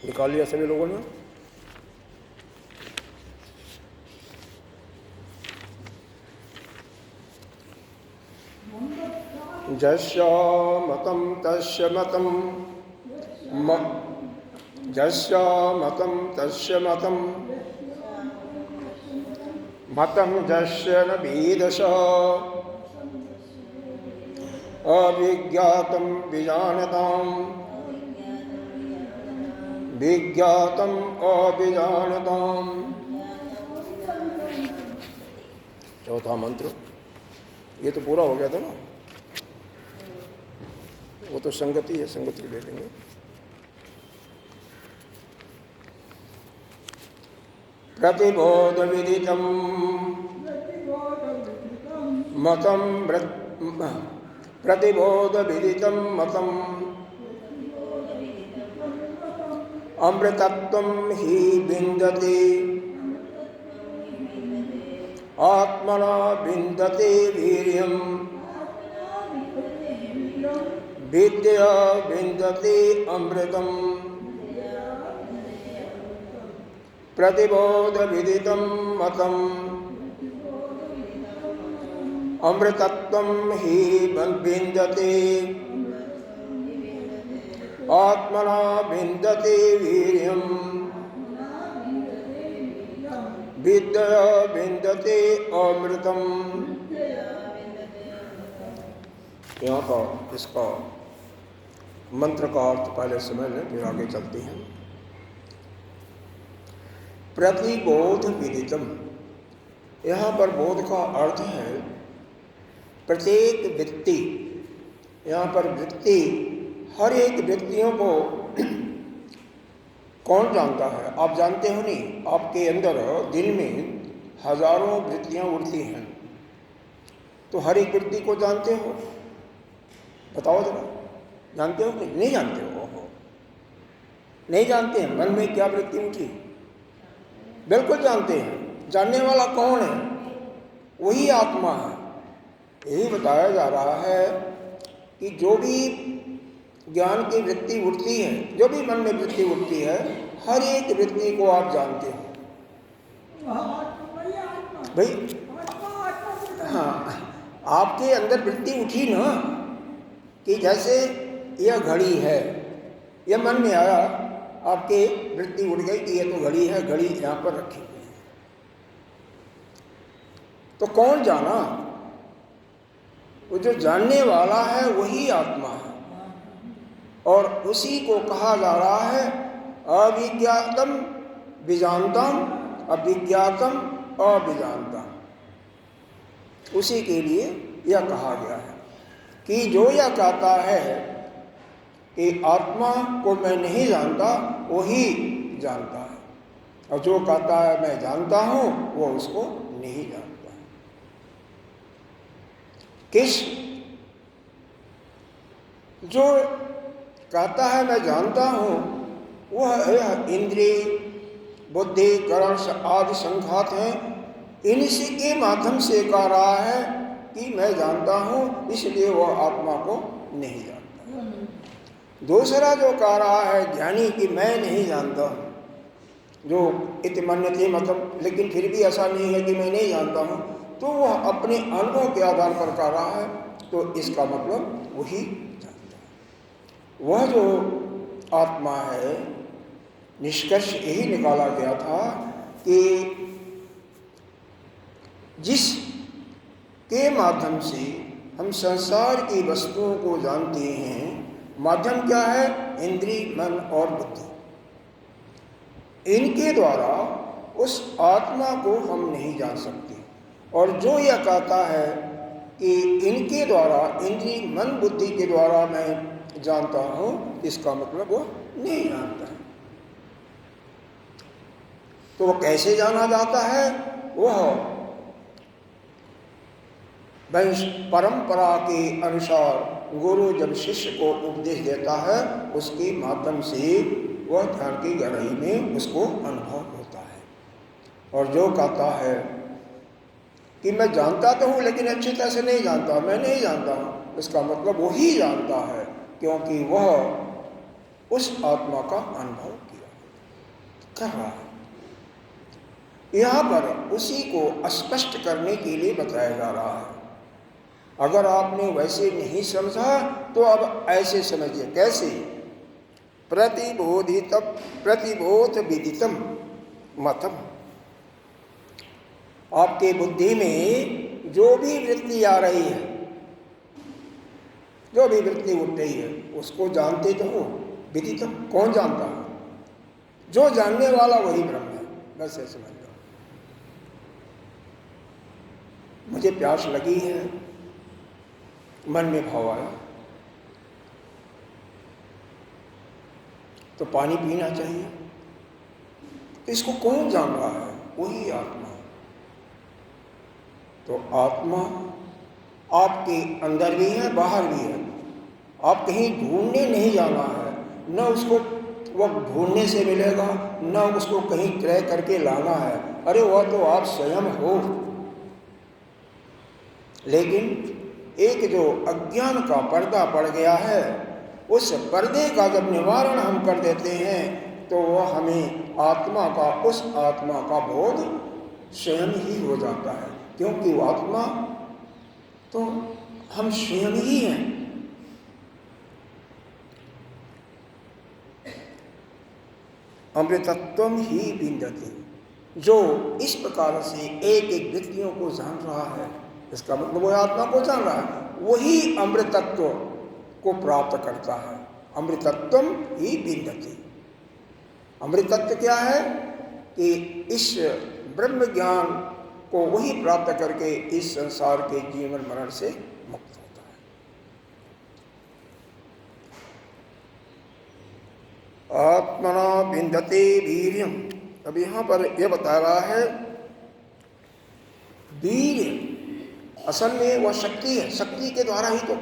निकाल लिया सभी लोगों ने? जस्य मतं तस्य मतं जस्य मतं तस्य मतं मतं जस्य न वेदसः अविज्ञातं विजानताम् विज्ञातम् अविजानताम्। चौथा मंत्र ये तो पूरा हो गया था ना, वो तो संगति है, संगति ले लेंगे। प्रतिबोध विदितं मतं प्रतिबोध विदितं मतं अमृतत्वं हि विन्दते आत्मना विन्दते वीर्यं विद्या विन्दते अमृतम्। प्रतिबोध विदितं मतं अमृतत्वं हि विन्दते आत्मना विन्दते वीर्यं विद्या विन्दते अमृतम्। यहाँ का इसका मंत्र का अर्थ पहले समझ लें, फिर आगे चलते हैं। प्रतिबोध विदितम, यहाँ पर बोध का अर्थ है प्रत्येक व्यक्ति। यहाँ पर व्यक्ति, हर एक व्यक्तियों को कौन जानता है? आप जानते हो नहीं? आपके अंदर दिन में हजारों वृत्तियाँ उड़ती हैं, तो हर एक व्यक्ति को जानते हो? बताओ जरा, जानते हो कि नहीं जानते हो? नहीं जानते हैं। मन में क्या वृत्ति उठी? बिल्कुल जानते हैं। जानने वाला कौन है? वही आत्मा है। यही बताया जा रहा है कि जो भी ज्ञान की वृत्ति उठती है, जो भी मन में वृत्ति उठती है, हर एक वृत्ति को आप जानते हो भाई। हाँ, आपके अंदर वृत्ति उठी ना, कि जैसे यह घड़ी है, यह मन में आया, आपके वृत्ति उठ गई कि यह तो घड़ी है, घड़ी यहाँ पर रखी हुई है। तो कौन जाना? वो जो जानने वाला है वही आत्मा है, और उसी को कहा जा रहा है अविज्ञातम विजानतम, अविज्ञातम अविजानतम। उसी के लिए यह कहा गया है कि जो यह कहता है कि आत्मा को मैं नहीं जानता, वही जानता है, और जो कहता है मैं जानता हूँ, वो उसको नहीं जानता। किस जो कहता है मैं जानता हूँ, वह इंद्रिय बुद्धि करण आदि संघात हैं, इन्हीं के माध्यम से कह रहा है कि मैं जानता हूँ, इसलिए वह आत्मा को नहीं जानता। दूसरा जो कह रहा है ज्ञानी कि मैं नहीं जानता, जो इति मन्यते मतलब, लेकिन फिर भी ऐसा नहीं है कि मैं नहीं जानता हूँ, तो वह अपने अनुभव के आधार पर कह रहा है, तो इसका मतलब वही जानता है। वह जो आत्मा है, निष्कर्ष यही निकाला गया था कि जिस के माध्यम से हम संसार की वस्तुओं को जानते हैं, माध्यम क्या है? इंद्रिय, मन और बुद्धि। इनके द्वारा उस आत्मा को हम नहीं जान सकते। और जो यह कहता है कि इनके द्वारा, इंद्रिय मन बुद्धि के द्वारा मैं जानता हूँ, इसका मतलब वह नहीं जानता है। तो वह कैसे जाना जाता है? वह वंश परंपरा के अनुसार गुरु जब शिष्य को उपदेश देता है, उसके माध्यम से वह ध्यान की गहराई में उसको अनुभव होता है। और जो कहता है कि मैं जानता तो हूँ लेकिन अच्छी तरह से नहीं जानता, मैं नहीं जानता हूँ, इसका मतलब वही जानता है, क्योंकि वह उस आत्मा का अनुभव किया। कर रहा है। यहाँ पर उसी को स्पष्ट करने के लिए बताया जा रहा है। अगर आपने वैसे नहीं समझा तो अब ऐसे समझिए। कैसे? प्रतिबोध विदितम मतम। आपके बुद्धि में जो भी वृत्ति आ रही है, जो भी वृत्ति उठ रही है, उसको जानते तो हो। विदितम, कौन जानता है? जो जानने वाला वही ब्रह्म है। बस ऐसे समझ लो। मुझे प्यास लगी है, मन में भाव आया तो पानी पीना चाहिए, तो इसको कौन जान रहा है? वही आत्मा। तो आत्मा आपके अंदर भी है, बाहर भी है। आप कहीं ढूंढने नहीं जाना है, न उसको वह ढूंढने से मिलेगा, न उसको कहीं क्रय करके लाना है। अरे वह तो आप स्वयं हो। लेकिन एक जो अज्ञान का पर्दा पड़ गया है, उस पर्दे का जब निवारण हम कर देते हैं तो वह हमें आत्मा का, उस आत्मा का बोध स्वयं ही हो जाता है। क्योंकि वो आत्मा तो हम स्वयं ही हैं। अमृतत्वम ही विन्दति। जो इस प्रकार से एक एक वृत्तियों को जान रहा है, इसका मतलब वह आत्मा को जान रहा है, वही अमृतत्व को प्राप्त करता है। अमृतत्वम ही विन्दति। अमृतत्व क्या है? कि इस ब्रह्म ज्ञान को वही प्राप्त करके इस संसार के जीवन मरण से मुक्त होता है। आत्मना विन्दते वीर्यम। अब यहाँ पर यह बता रहा है वीर्य असल में वह शक्ति है। शक्ति के द्वारा ही तो,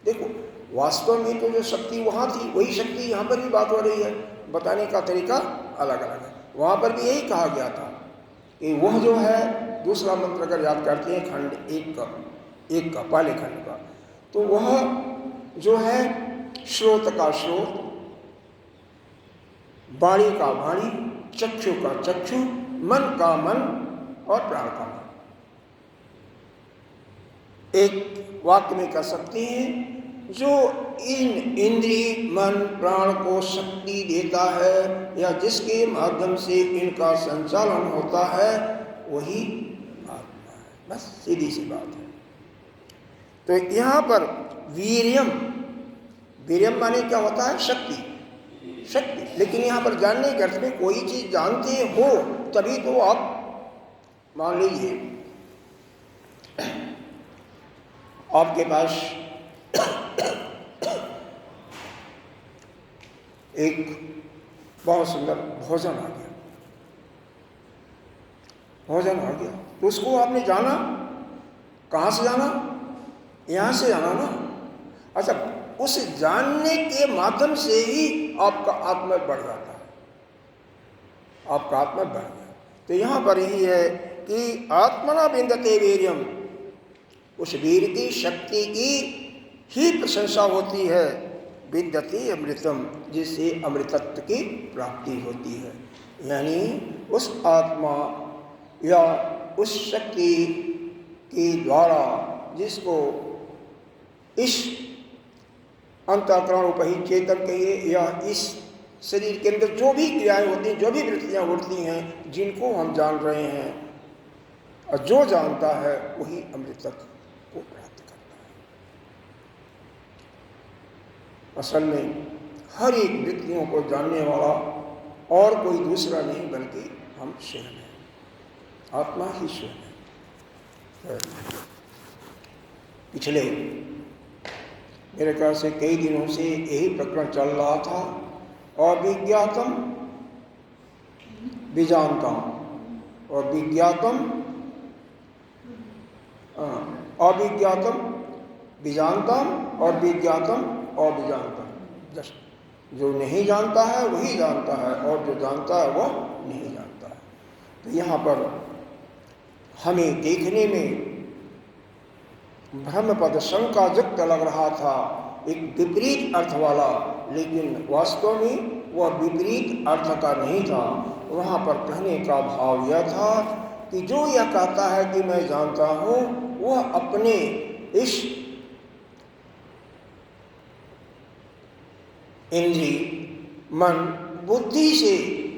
देखो वास्तव में तो जो शक्ति वहाँ थी वही शक्ति यहाँ पर भी बात हो रही है। बताने का तरीका अलग अलग है। वहाँ पर भी यही कहा गया था कि वह जो है, दूसरा मंत्र अगर याद करते हैं खंड एक का पहले खंड का, तो वह जो है श्रोत का श्रोत, वाणी का वाणी, चक्षु का चक्षु, मन का मन और प्राण का मन। एक वाक्य में कह सकते हैं जो इन इंद्रिय मन प्राण को शक्ति देता है या जिसके माध्यम से इनका संचालन होता है वही आत्मा है। बस सीधी सी बात है। तो यहाँ पर वीर्यम, वीर्यम माने क्या होता है? शक्ति। शक्ति। लेकिन यहाँ पर जानने के अर्थ में कोई चीज जानते हो तभी तो आप मान लीजिए आपके पास एक बहुत सुंदर भोजन आ गया, भोजन आ गया तो उसको आपने जाना। कहाँ से जाना? यहाँ से जाना ना। अच्छा, उस जानने के माध्यम से ही आपका आत्मा बढ़ जाता है, आपका आत्मा बढ़ गया। तो यहाँ पर यही है कि आत्मना विन्दते वीर्यम, उस वीर की शक्ति की ही प्रशंसा होती है। विन्दति अमृतम, जिससे अमृतत्व की प्राप्ति होती है। यानी उस आत्मा या उस शक्ति के द्वारा जिसको इस अंतःकरण उपही चेतन कहिए या इस शरीर के अंदर जो भी क्रियाएं होती हैं, जो भी वृत्तियां उठती हैं, जिनको हम जान रहे हैं, और जो जानता है वही अमृतत्व को प्राप्त करता है। असल में हर एक वृत्तियों को जानने वाला और कोई दूसरा नहीं बल्कि हम स्वयं हैं। आत्मा ही स्वयं है। पिछले मेरे ख्याल से कई दिनों से यही प्रकरण चल रहा था। अविज्ञातम विजानतम और विज्ञातम, अविज्ञातम विजानतम और विज्ञातम अविजानतम। जस्ट जो नहीं जानता है वही जानता है और जो जानता है वह नहीं जानता है। तो यहाँ पर हमें देखने में ब्रह्मपद शंका युक्त लग रहा था, एक विपरीत अर्थ वाला, लेकिन वास्तव में वह विपरीत अर्थ का नहीं था। वहाँ पर कहने का भाव यह था कि जो यह कहता है कि मैं जानता हूँ, वह अपने इस इंद्रिय, मन, बुद्धि से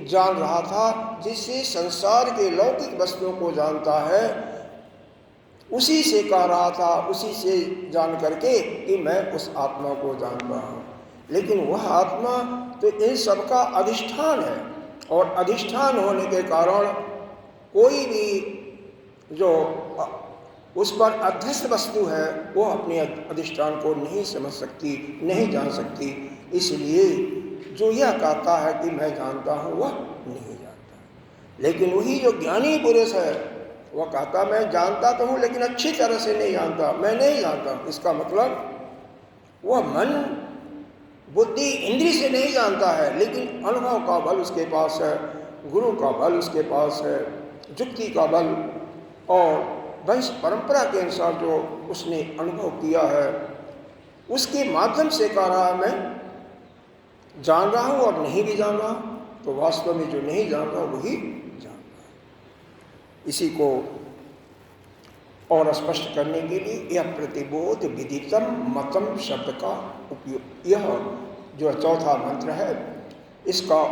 जान रहा था। जिससे संसार के लौकिक वस्तुओं को जानता है, उसी से कह रहा था, उसी से जान करके कि मैं उस आत्मा को जानता हूँ। लेकिन वह आत्मा तो इन सब का अधिष्ठान है, और अधिष्ठान होने के कारण कोई भी जो उस पर अध्यस्त वस्तु है, वो अपने अधिष्ठान को नहीं समझ सकती, नहीं जान सकती। इसलिए जो यह कहता है कि मैं जानता हूँ, वह नहीं जानता। लेकिन वही जो ज्ञानी पुरुष है, वह कहता मैं जानता तो हूँ, लेकिन अच्छी तरह से नहीं जानता, मैं नहीं जानता। इसका मतलब वह मन, बुद्धि, इंद्रिय से नहीं जानता है, लेकिन अनुभव का बल उसके पास है, गुरु का बल उसके पास है, युक्ति का बल और वंश परंपरा के अनुसार जो उसने अनुभव किया है, उसके माध्यम से कह रहा है मैं जान रहा हूँ और नहीं भी जान रहा। तो वास्तव में जो नहीं जान रहा वही जान रहा है। इसी को और स्पष्ट करने के लिए यह प्रतिबोध विदितम मतम शब्द का उपयोग, यह जो चौथा मंत्र है, इसका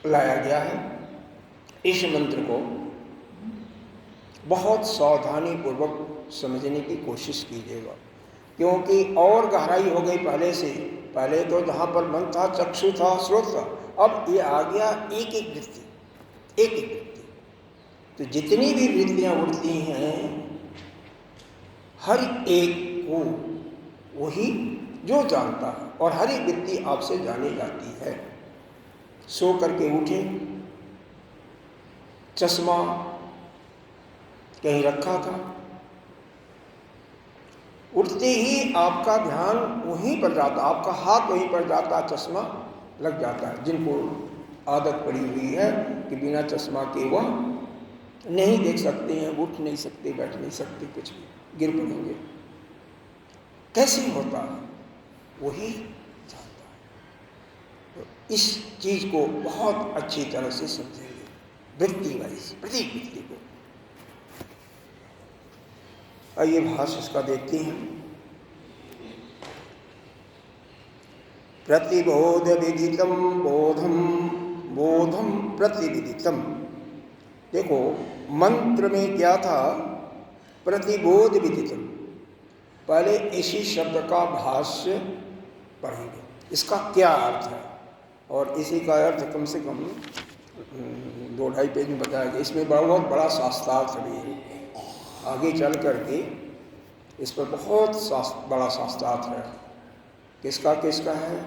लाया गया है। इस मंत्र को बहुत सावधानी पूर्वक समझने की कोशिश कीजिएगा, क्योंकि और गहराई हो गई पहले से। पहले तो जहाँ पर मन था, चक्षु था, श्रोत था, अब ये आ गया एक एक वृत्ति, एक एक वृत्ति। तो जितनी भी वृत्तियाँ उठती हैं, हर एक को वही जो जानता है, और हर एक वृत्ति आपसे जानी जाती है। सो करके उठे, चश्मा कहीं रखा था, उठते ही आपका ध्यान वहीं पर जाता, आपका हाथ वहीं पर जाता, चश्मा लग जाता है। जिनको आदत पड़ी हुई है कि बिना चश्मा के वह नहीं देख सकते हैं, उठ नहीं सकते, बैठ नहीं सकते, कुछ भी, गिर पड़ेंगे। कैसे होता है, वही जानता है। तो इस चीज को बहुत अच्छी तरह से समझेंगे, वृत्ति वाइज, प्रत्येक वृत्ति को। आइए भाष्य इसका देखते हैं। प्रतिबोध विदितम बोधम, बोधम प्रतिविदितम। देखो मंत्र में क्या था, प्रतिबोध विदितम। पहले इसी शब्द का भाष्य पढ़ेंगे, इसका क्या अर्थ है, और इसी का अर्थ कम से कम 2-2.5 पेज में बताया गया। इसमें बहुत बड़ा शास्त्रार्थ भी है, आगे चल करके इस पर बहुत बड़ा शास्त्रार्थ है। किसका किसका है?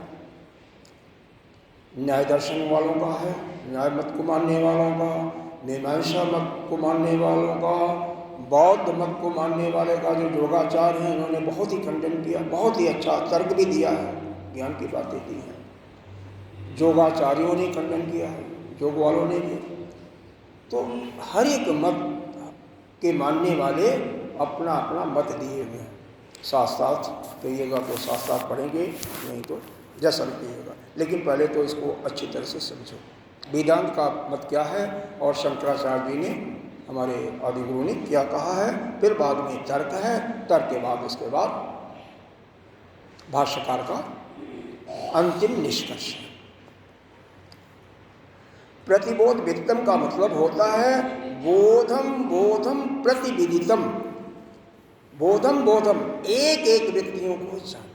न्याय दर्शन वालों का है, न्याय मत को मानने वालों का, मीमांसा मत को मानने वालों का, बौद्ध मत को मानने वाले का। जो योगाचार्य हैं, उन्होंने बहुत ही खंडन किया, बहुत ही अच्छा तर्क भी दिया है, ज्ञान की बातें दी हैं। योगाचार्यों ने खंडन किया है, योग वालों ने भी। तो हर एक मत के मानने वाले अपना अपना मत दिए हुए हैं। शास्त्रार्थ कहिएगा तो शास्त्रार्थ पढ़ेंगे, नहीं तो जैसा कहिएगा। लेकिन पहले तो इसको अच्छी तरह से समझो, वेदांत का मत क्या है और शंकराचार्य जी ने, हमारे आदि गुरु ने क्या कहा है। फिर बाद में तर्क है, तर्क के बाद उसके बाद भाष्यकार का अंतिम निष्कर्ष है। प्रतिबोध विदितम का मतलब होता है बोधम बोधम प्रतिविदितम। बोधम बोधम, एक एक वृत्तियों को जानना।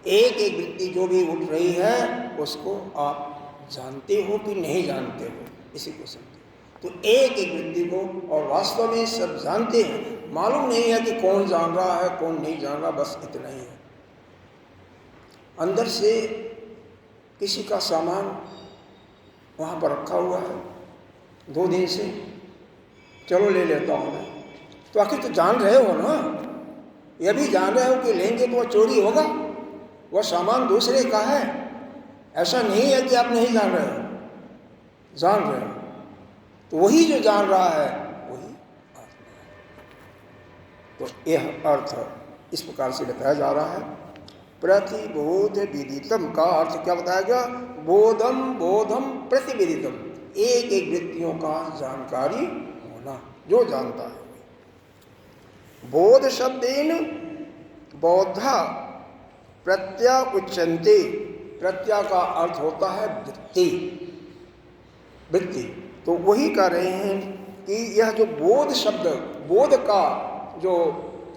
एक एक वृत्ति जो भी उठ रही है उसको आप जानते हो कि नहीं जानते हो, इसी को समझो। तो एक एक वृत्ति को, और वास्तव में सब जानते हैं, मालूम नहीं है कि कौन जान रहा है कौन नहीं जान रहा, बस इतना ही है। अंदर से किसी का सामान वहाँ पर रखा हुआ है 2 दिन से, चलो ले लेता हूँ मैं, तो आखिर तो जान रहे हो ना, यह भी जान रहे हो कि लेंगे तो वह चोरी होगा, वह सामान दूसरे का है। ऐसा नहीं है कि आप नहीं जान रहे हो, जान रहे हो। तो वही जो जान रहा है वही आत्मा है। तो यह अर्थ इस प्रकार से बताया जा रहा है। प्रतिबोध विदितम का अर्थ क्या बताया गया? बोधम बोधम प्रतिविदितम, एक एक वृत्तियों का जानकारी होना, जो जानता है। बोध शब्देन बौद्धा प्रत्यय उच्यन्ते, प्रत्यय का अर्थ होता है वृत्ति, वृत्ति। तो वही कह रहे हैं कि यह जो बोध शब्द, बोध का जो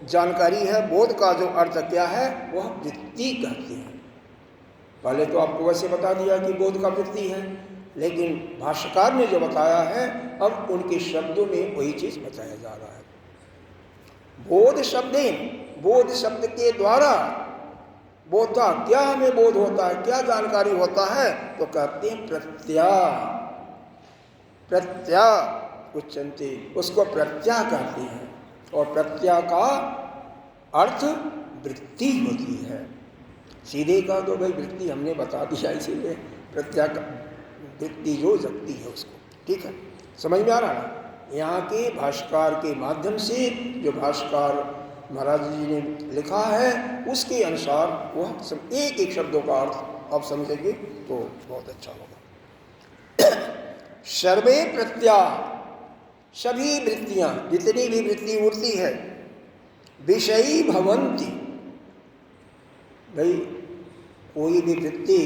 जानकारी है, बोध का जो अर्थ क्या है, वह वृत्ति कहते हैं। पहले तो आपको वैसे बता दिया कि बोध का वृत्ति है, लेकिन भाष्यकार ने जो बताया है अब उनके शब्दों में वही चीज बताया जा रहा है। बोध शब्देन, बोध शब्द के द्वारा बोधा, क्या हमें बोध होता है, क्या जानकारी होता है? तो कहते हैं प्रत्यय, प्रत्यय उच्यन्ते, उसको प्रत्यय कहते हैं। और प्रत्यय का अर्थ वृत्ति होती है। सीधे कहा तो भाई वृत्ति हमने बता दिया, इसीलिए प्रत्यय का वृत्ति जो जगती है उसको, ठीक है, समझ में आ रहा ना? यहाँ के भाष्यकार के माध्यम से जो भाष्यकार महाराज जी ने लिखा है उसके अनुसार वह एक एक शब्दों का अर्थ आप समझेंगे तो बहुत अच्छा होगा। सर्वे प्रत्यय, सभी वृत्तियां, जितनी भी वृत्ति उड़ती है, विषयी भवन्ति, भाई कोई भी वृत्ति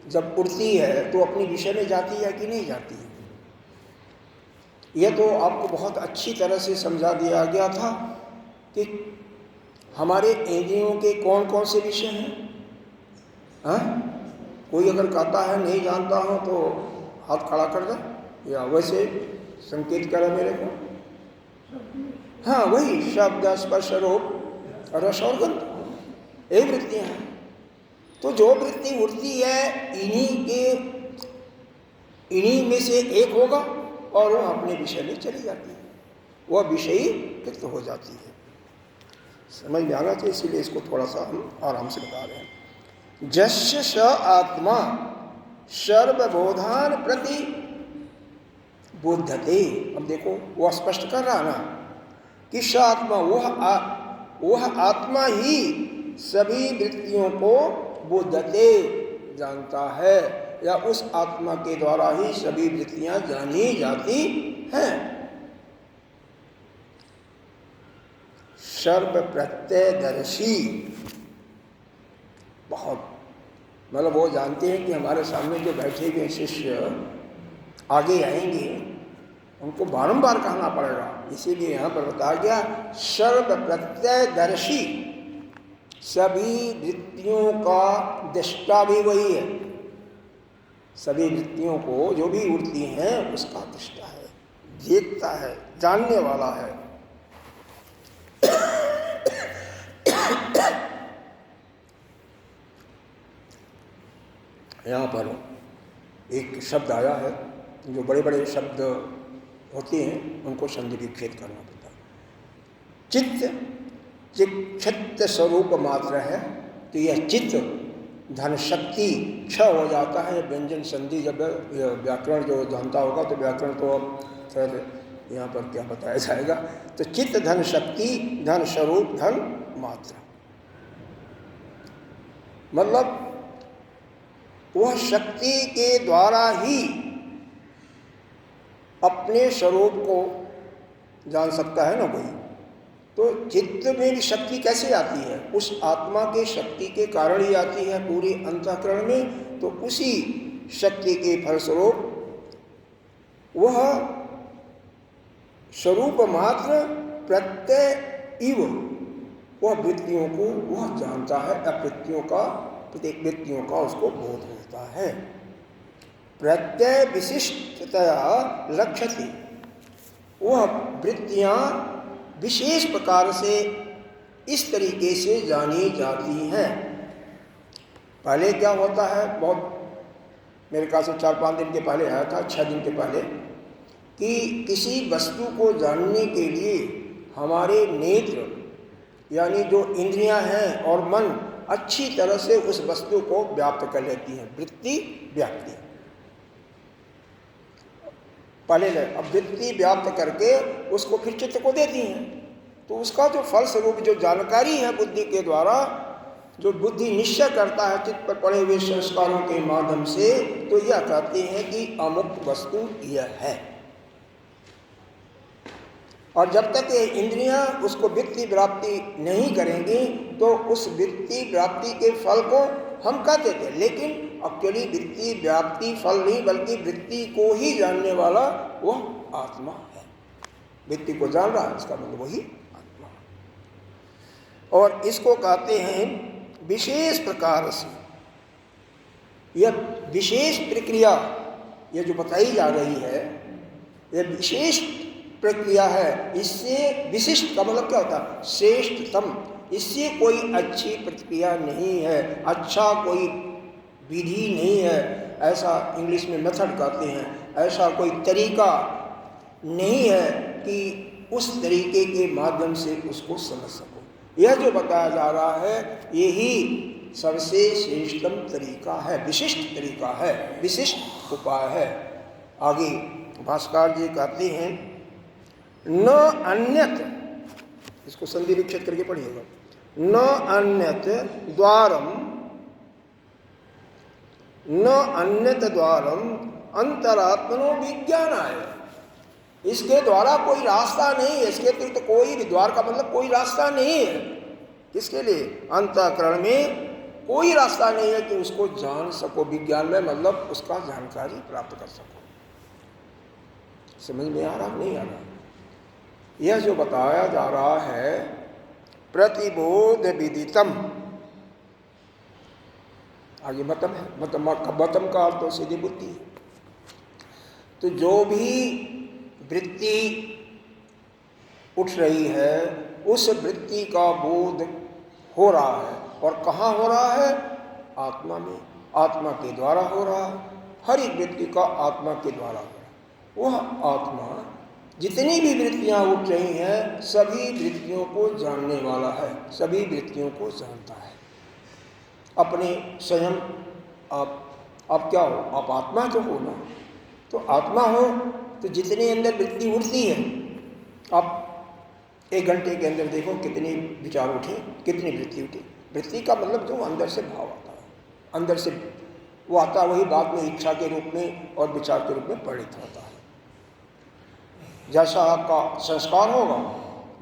जब उड़ती है तो अपनी विषय में जाती है कि नहीं जाती है? यह तो आपको बहुत अच्छी तरह से समझा दिया गया था कि हमारे इंद्रियों के कौन कौन से विषय हैं। हाँ, कोई अगर कहता है नहीं जानता हूँ तो हाथ खड़ा कर दे, या वैसे संकेत करा मेरे को। हाँ, वही शब्द स्पर्श रूप रस और गंध, यही वृत्तियाँ हैं। तो जो वृत्ति उड़ती है इन्हीं में से एक होगा और वह अपने विषय में चली जाती है, वह विषयी कृत हो जाती है। समझ में आना चाहिए, इसीलिए इसको थोड़ा सा हम आराम से बता रहे हैं। जस्य स आत्मा सर्वबोधान प्रति बोधते। अब देखो वह स्पष्ट कर रहा ना कि स आत्मा, वह आत्मा ही सभी वृत्तियों को बोधते, जानता है, या उस आत्मा के द्वारा ही सभी वृत्तियां जानी जाती हैं। सर्व प्रत्ययदर्शी, बहुत मतलब वो जानते हैं कि हमारे सामने जो बैठे हुए शिष्य आगे आएंगे उनको बारंबार कहना पड़ेगा, इसीलिए यहाँ पर बताया गया सर्व प्रत्ययदर्शी, सभी वृत्तियों का दृष्टा भी वही है। सभी वृत्तियों को जो भी उड़ती हैं उसका दृष्टा है, देखता है, जानने वाला है। यहाँ पर एक शब्द आया है, जो बड़े बड़े शब्द होते हैं उनको संधि विच्छेद करना पड़ता है। चित्त चित्त स्वरूप मात्र है, तो यह चित्त धन शक्ति क्ष हो जाता है व्यंजन संधि। जब व्याकरण जो जानता होगा तो व्याकरण तो अब फिर यहाँ पर क्या बताया जाएगा। तो चित्त धन शक्ति, धन स्वरूप, धन मात्र, मतलब वह शक्ति के द्वारा ही अपने स्वरूप को जान सकता है ना कोई। तो चित्त में भी शक्ति कैसे आती है? उस आत्मा के शक्ति के कारण ही आती है पूरी अंतःकरण में। तो उसी शक्ति के फलस्वरूप वह स्वरूप मात्र प्रत्यय इव, वह वृत्तियों को वह जानता है, अवृत्तियों का, प्रत्येक वृत्तियों का उसको बोध होता है। प्रत्यय विशिष्टतया लक्ष्यति, वह वृत्तियां विशेष प्रकार से इस तरीके से जानी जाती हैं। पहले क्या होता है, बहुत मेरे ख्याल से 4-5 दिन के पहले आया था, 6 दिन के पहले, कि किसी वस्तु को जानने के लिए हमारे नेत्र यानी जो इंद्रियां हैं और मन अच्छी तरह से उस वस्तु को व्याप्त कर लेती हैं, वृत्ति व्याप्ति। पहले अब वृत्ति व्याप्त करके उसको फिर चित्त को देती हैं। तो उसका जो फल स्वरूप जो जानकारी है बुद्धि के द्वारा, जो बुद्धि निश्चय करता है चित्त पर पड़े हुए संस्कारों के माध्यम से, तो यह कहते हैं कि अमुक वस्तु यह है। और जब तक ये इंद्रियां उसको वृत्ति प्राप्ति नहीं करेंगी तो उस वृत्ति प्राप्ति के फल को हम कहते थे, लेकिन एक्चुअली वृत्ति व्याप्ति फल नहीं, बल्कि वृत्ति को ही जानने वाला वह आत्मा है। वृत्ति को जान रहा है, इसका मतलब वही आत्मा। और इसको कहते हैं विशेष प्रकार से, यह विशेष प्रक्रिया, यह जो बताई जा रही है, यह विशेष प्रक्रिया है। इससे विशिष्ट का मतलब क्या होता है? श्रेष्ठतम। इससे कोई अच्छी प्रक्रिया नहीं है, अच्छा कोई विधि नहीं है, ऐसा इंग्लिश में मेथड कहते हैं, ऐसा कोई तरीका नहीं है कि उस तरीके के माध्यम से उसको समझ सको। यह जो बताया जा रहा है यही सबसे श्रेष्ठतम तरीका है, विशिष्ट तरीका है, विशिष्ट उपाय है। आगे भास्कर जी कहते हैं न अन्यत, इसको संधि विक्षेप करके पढ़िएगा, न अन्यत द्वारम, न अन्यत द्वारम अंतरात्मनो विज्ञानाय। इसके द्वारा कोई रास्ता नहीं है, इसके तो कोई भी, द्वार का मतलब कोई रास्ता नहीं है। किसके लिए? अंतःकरण में कोई रास्ता नहीं है कि उसको जान सको। विज्ञान में मतलब उसका जानकारी प्राप्त कर सको। समझ में आ रहा नहीं आ रहा? यह जो बताया जा रहा है प्रतिबोध विदितम, आगे मतम है, मतम का अर्थ तो सीधी बुद्धि है। तो जो भी वृत्ति उठ रही है उस वृत्ति का बोध हो रहा है, और कहाँ हो रहा है? आत्मा में, आत्मा के द्वारा हो रहा है। हर एक वृत्ति का आत्मा के द्वारा हो रहा है। वह आत्मा जितनी भी वृत्तियां उठ रही हैं सभी वृत्तियों को जानने वाला है, सभी वृत्तियों को जानता है। अपने स्वयं आप क्या हो? आप आत्मा तो हो ना। तो आत्मा हो तो जितने अंदर वृत्ति उठती है, आप 1 घंटे के अंदर देखो कितने विचार उठे, कितनी वृत्ति उठी। वृत्ति का मतलब जो अंदर से भाव आता है, अंदर से वो आता है, वही बाद में इच्छा के रूप में और विचार के रूप में परिणित होता है। जैसा आपका संस्कार होगा,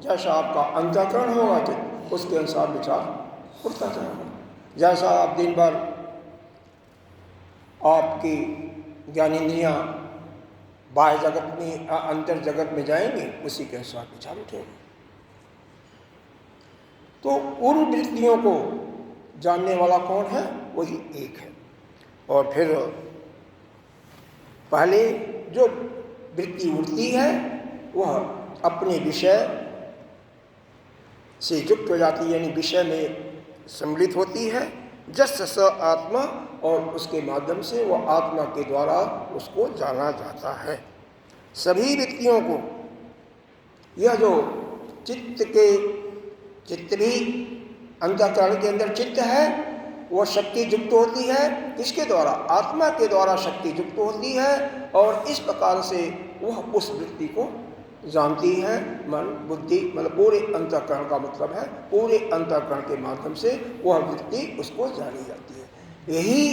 जैसा आपका अंतःकरण होगा, तो उसके अनुसार विचार उठता जाएगा। जैसा आप दिन भर आपकी ज्ञानेंद्रियां बाह्य जगत में, अंतर जगत में जाएंगे, उसी के अनुसार विचार उठेगा। तो उन वृत्तियों को जानने वाला कौन है? वही एक है। और फिर पहले जो वृत्ति उठती है वह अपने विषय से युक्त हो जाती है, यानी विषय में सम्मिलित होती है। जस स आत्मा, और उसके माध्यम से वह आत्मा के द्वारा उसको जाना जाता है। सभी वृत्तियों को, यह जो चित्त भी अंतःकरण के अंदर चित्त है, वह शक्ति युक्त होती है। किसके द्वारा? आत्मा के द्वारा शक्ति युक्त होती है, और इस प्रकार से वह उस वृत्ति को जानती है। मन बुद्धि मतलब पूरे अंतःकरण का मतलब है, पूरे अंतःकरण के माध्यम से वह वृत्ति उसको जानी जाती है। यही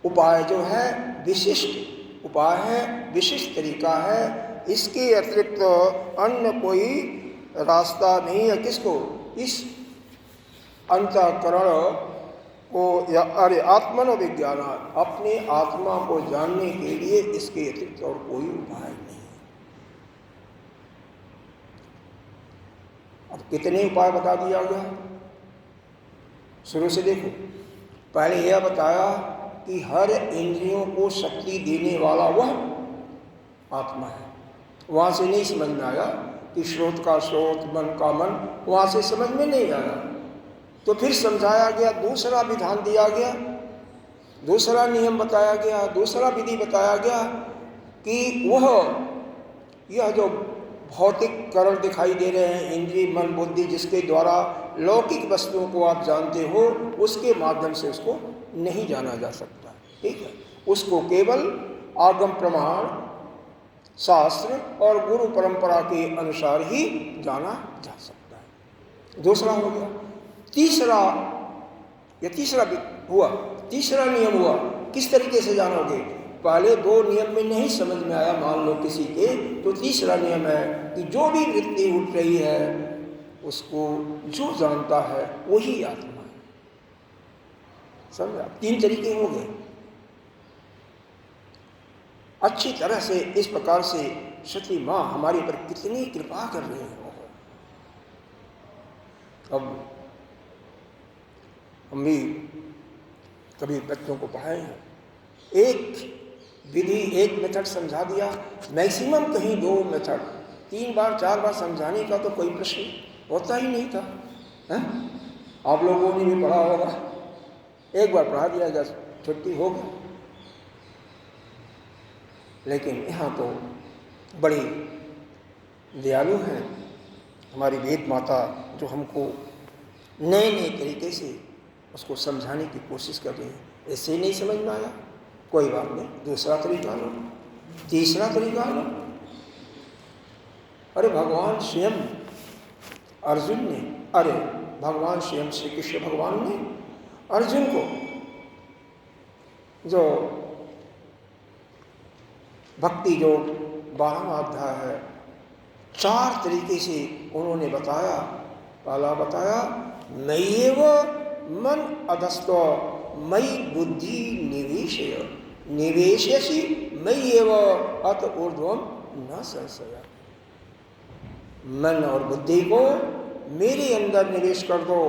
उपाय जो है विशिष्ट उपाय है, विशिष्ट तरीका है। इसके अतिरिक्त अन्य कोई रास्ता नहीं है। किसको? इस अंतःकरण को, या अरे आत्मनो विज्ञान, अपने आत्मा को जानने के लिए इसके अतिरिक्त और कोई उपाय नहीं। अब कितने उपाय बता दिया गया? शुरू से देखो। पहले यह बताया कि हर इंद्रियों को शक्ति देने वाला वह आत्मा है। वहाँ से नहीं समझ में आया कि स्रोत का स्रोत, मन का मन, वहाँ से समझ में नहीं आया। तो फिर समझाया गया, दूसरा विधान दिया गया, दूसरा नियम बताया गया, दूसरा विधि बताया गया कि वह यह जो भौतिक करण दिखाई दे रहे हैं, इंद्रिय मन बुद्धि, जिसके द्वारा लौकिक वस्तुओं को आप जानते हो, उसके माध्यम से उसको नहीं जाना जा सकता। ठीक है? उसको केवल आगम प्रमाण, शास्त्र और गुरु परंपरा के अनुसार ही जाना जा सकता है। दूसरा हो गया। तीसरा भी हुआ, तीसरा नियम हुआ, किस तरीके से जानोगे? पहले दो नियम में नहीं समझ में आया मान लो किसी के, तो तीसरा नियम है कि जो भी वृत्ति उठ रही है उसको जो जानता है वही आत्मा है। समझा? तीन तरीके हो गए। अच्छी तरह से इस प्रकार से सती माँ हमारे पर कितनी कृपा कर रही है। अब हम भी कभी बच्चों को पढ़ाए हैं, एक विधि एक मेथड समझा दिया, मैक्सिमम कहीं 2 मेथड, 3 बार 4 बार समझाने का तो कोई प्रश्न होता ही नहीं था। है? आप लोगों ने भी पढ़ा होगा, एक बार पढ़ा दिया गया, छुट्टी हो गई। लेकिन यहाँ तो बड़ी दयालु हैं हमारी वेद माता, जो हमको नए नए तरीके से उसको समझाने की कोशिश कर रही है। ऐसे ही नहीं समझ में आया, कोई बात नहीं, दूसरा तरीका लो, तीसरा तरीका लो। अरे भगवान स्वयं अर्जुन ने, अरे भगवान स्वयं श्री कृष्ण भगवान ने अर्जुन को जो भक्ति जो 12वां अध्याय है, 4 तरीके से उन्होंने बताया। पहला बताया नैव मन अधस्तो मयि बुद्धि निवेशयसि मय्येव अत ऊर्ध्वं न संशय। मन और बुद्धि को मेरे अंदर निवेश कर दो